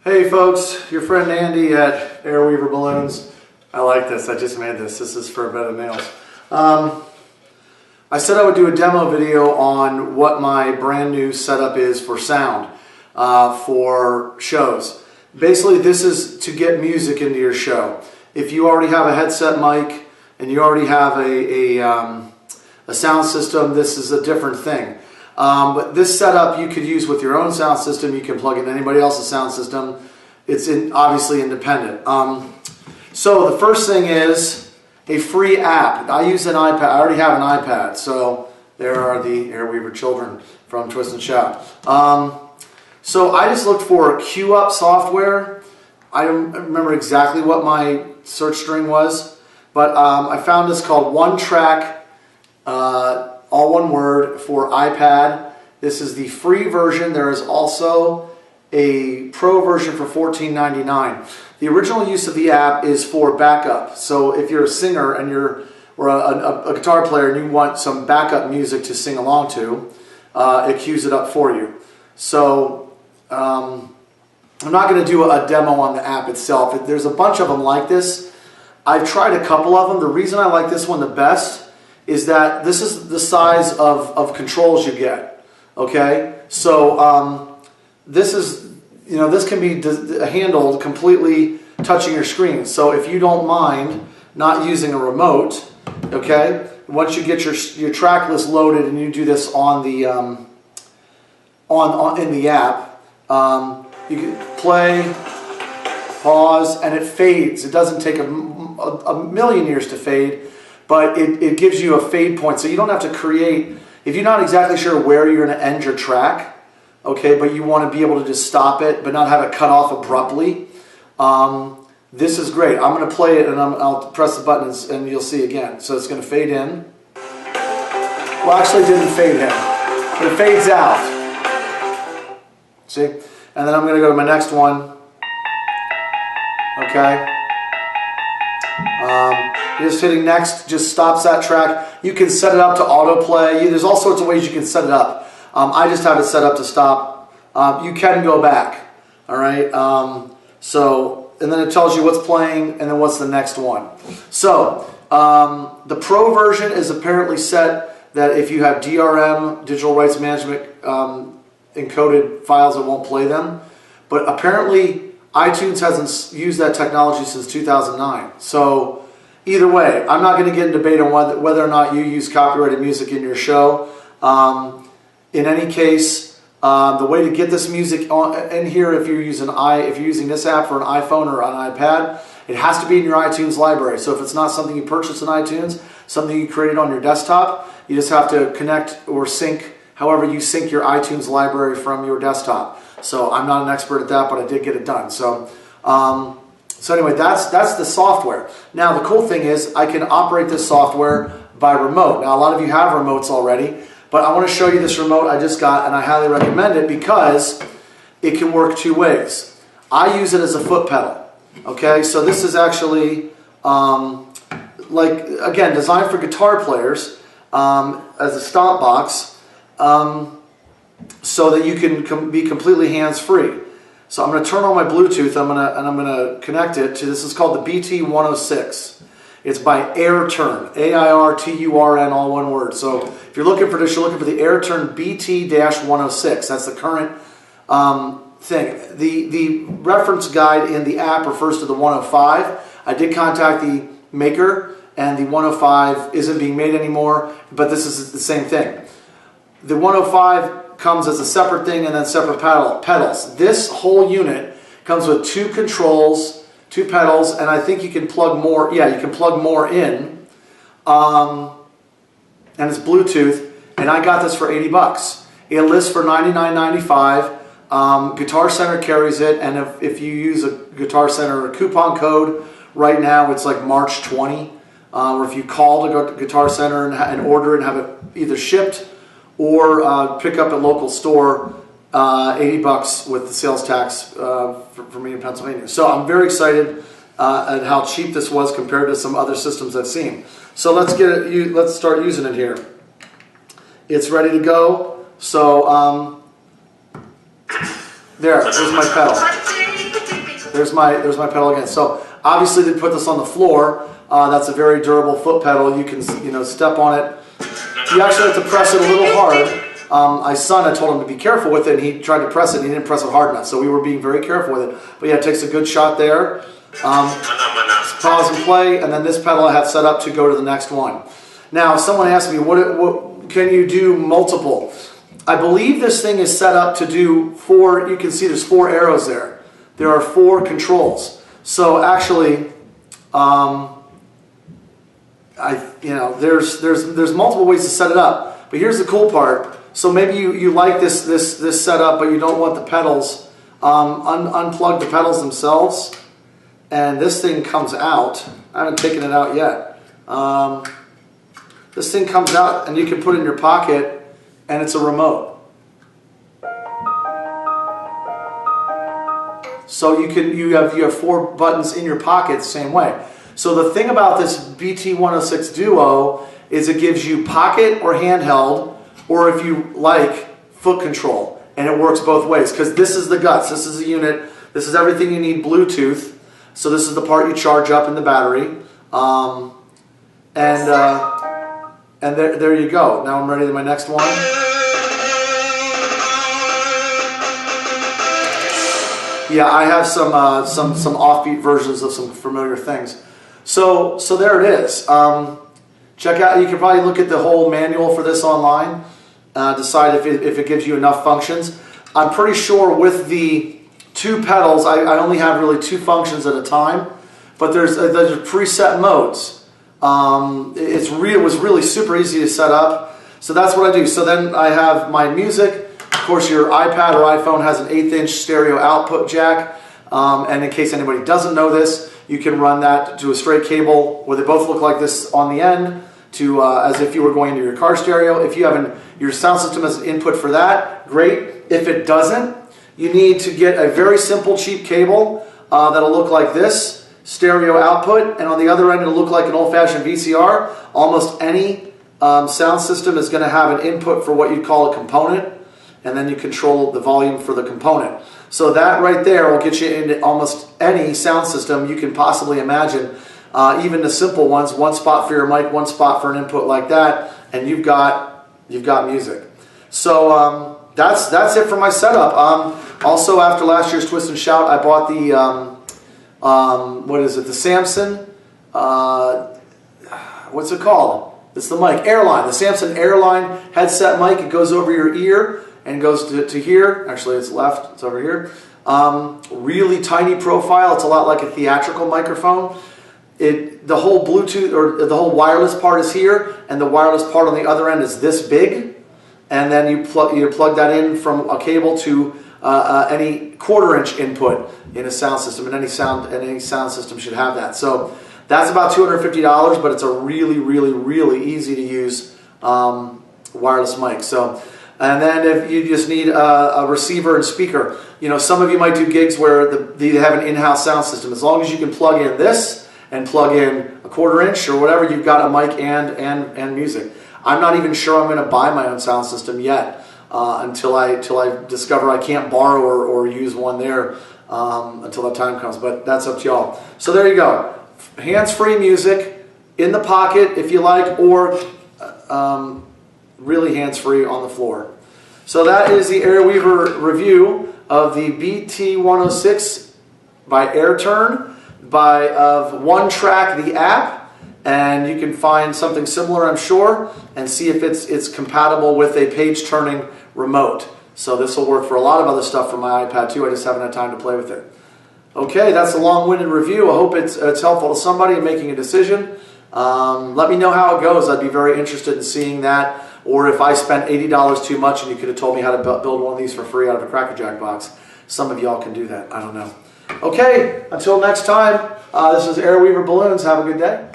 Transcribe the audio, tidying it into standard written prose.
Hey folks, your friend Andy at Airweaver Balloons. I like this, I just made this. This is for a bed of nails. I said I would do a demo video on what my brand new setup is for sound for shows. Basically this is to get music into your show. If you already have a headset mic and you already have a sound system, this is a different thing. But this setup you could use with your own sound system. You can plug in anybody else's sound system. It's obviously independent. So the first thing is a free app. I use an iPad. I already have an iPad. So there are the Airweaver children from Twist and Shout. So I just looked for queue up software. I don't remember exactly what my search string was, but I found this called One Track. All one word, for iPad. This is the free version. There is also a pro version for $14.99. The original use of the app is for backup. So if you're a singer and or a guitar player and you want some backup music to sing along to, it queues it up for you. So I'm not going to do a demo on the app itself. There's a bunch of them like this. I've tried a couple of them. The reason I like this one the best is that this is the size of controls you get. Okay, so this is, this can be handled completely touching your screen. So if you don't mind not using a remote, okay, once you get your track list loaded and you do this on the in the app, you can play, pause, and it fades. It doesn't take a million years to fade. But it gives you a fade point, so you don't have to create, if you're not exactly sure where you're going to end your track, okay, but you want to be able to just stop it, but not have it cut off abruptly, this is great. I'm going to play it, and I'll press the buttons, and you'll see again. So it's going to fade in. Well, actually it didn't fade in, but it fades out. See? And then I'm going to go to my next one. Okay. Just hitting next just stops that track. You can set it up to autoplay. There's all sorts of ways you can set it up. I just have it set up to stop. You can go back. All right. And then it tells you what's playing and then what's the next one. So the pro version is apparently set that if you have DRM, digital rights management encoded files, it won't play them. But apparently iTunes hasn't used that technology since 2009. So either way, I'm not going to get in debate on whether or not you use copyrighted music in your show. In any case, the way to get this music in here, if you're using this app for an iPhone or an iPad, it has to be in your iTunes library. So if it's not something you purchased in iTunes, something you created on your desktop, you just have to connect or sync, however you sync your iTunes library from your desktop. So I'm not an expert at that, but I did get it done. So anyway, that's the software. Now the cool thing is I can operate this software by remote. Now a lot of you have remotes already, but I want to show you this remote I just got, and I highly recommend it because it can work two ways. I use it as a foot pedal. Okay, so this is actually like, again, designed for guitar players as a stomp box, so that you can be completely hands-free. So I'm going to turn on my Bluetooth, I'm going to connect it to, this is called the BT-106. It's by AirTurn, A-I-R-T-U-R-N, all one word. So if you're looking for this, you're looking for the AirTurn BT-106. That's the current thing. The reference guide in the app refers to the 105. I did contact the maker, and the 105 isn't being made anymore, but this is the same thing. The 105 comes as a separate thing and then separate pedals. This whole unit comes with two controls, two pedals, and I think you can plug more. Yeah, you can plug more in, and it's Bluetooth. And I got this for 80 bucks. It lists for $99.95. Guitar Center carries it, and if you use a Guitar Center coupon code right now, it's like March 20. Or if you call the Guitar Center and order it and have it either shipped or pick up at local store, 80 bucks with the sales tax for me in Pennsylvania. So I'm very excited at how cheap this was compared to some other systems I've seen. So let's start using it here. It's ready to go. So there's my pedal. there's my pedal again. So obviously they put this on the floor. That's a very durable foot pedal. You can step on it. You actually have to press it a little hard. My son, I told him to be careful with it, and he tried to press it, and he didn't press it hard enough. So we were being very careful with it. But yeah, it takes a good shot there. Pause and play, and then this pedal I have set up to go to the next one. Now, someone asked me, what can you do multiple? I believe this thing is set up to do 4. You can see there's 4 arrows there. There are 4 controls. So actually, there's multiple ways to set it up. But here's the cool part. So maybe you like this setup, but you don't want the pedals. Unplug the pedals themselves, and this thing comes out. I haven't taken it out yet. This thing comes out, and you can put it in your pocket, and it's a remote. So you have 4 buttons in your pocket the same way. So the thing about this BT-106 Duo is it gives you pocket or handheld, or if you like, foot control. And it works both ways, because this is the guts, this is the unit, this is everything you need Bluetooth. So this is the part you charge up in the battery. And there you go. Now I'm ready to my next one. Yeah, I have some offbeat versions of some familiar things. So there it is. Check out. You can probably look at the whole manual for this online. Decide if it gives you enough functions. I'm pretty sure with the 2 pedals, I only have really 2 functions at a time. But there's preset modes. It was really super easy to set up. So that's what I do. So then I have my music. Of course, your iPad or iPhone has an 1/8" stereo output jack. And in case anybody doesn't know this, you can run that to a straight cable where they both look like this on the end, to as if you were going into your car stereo. If you have your sound system as an input for that, great. If it doesn't, you need to get a very simple cheap cable that'll look like this, stereo output, and on the other end it'll look like an old-fashioned VCR. Almost any sound system is going to have an input for what you'd call a component, and then you control the volume for the component. So that right there will get you into almost any sound system you can possibly imagine. Even the simple ones, 1 spot for your mic, 1 spot for an input like that, and you've got music. So that's it for my setup. Also, after last year's Twist and Shout, I bought the the Samson, what's it called? It's the mic, Airline, the Samson Airline headset mic. It goes over your ear and goes to here. Actually, it's left, it's over here. Really tiny profile. It's a lot like a theatrical microphone. The whole Bluetooth, or the whole wireless part is here, and the wireless part on the other end is this big. And then you plug that in from a cable to any 1/4" input in a sound system, and any sound system should have that. So that's about $250, but it's a really easy to use wireless mic. So, and then if you just need a receiver and speaker, some of you might do gigs where they have an in-house sound system. As long as you can plug in this and plug in a 1/4" or whatever, you've got a mic and music. I'm not even sure I'm going to buy my own sound system yet until I discover I can't borrow or use one there until that time comes. But that's up to y'all. So there you go. Hands-free music in the pocket if you like, or really hands-free on the floor. So that is the Airweaver review of the BT-106 by AirTurn of One Track, the app. And you can find something similar, I'm sure, and see if it's compatible with a page-turning remote. So this will work for a lot of other stuff from my iPad too. I just haven't had time to play with it. Okay, that's a long-winded review. I hope it's helpful to somebody in making a decision. Let me know how it goes. I'd be very interested in seeing that. Or if I spent $80 too much and you could have told me how to build one of these for free out of a Cracker Jack box. Some of y'all can do that. I don't know. Okay, until next time, this is Airweaver Balloons. Have a good day.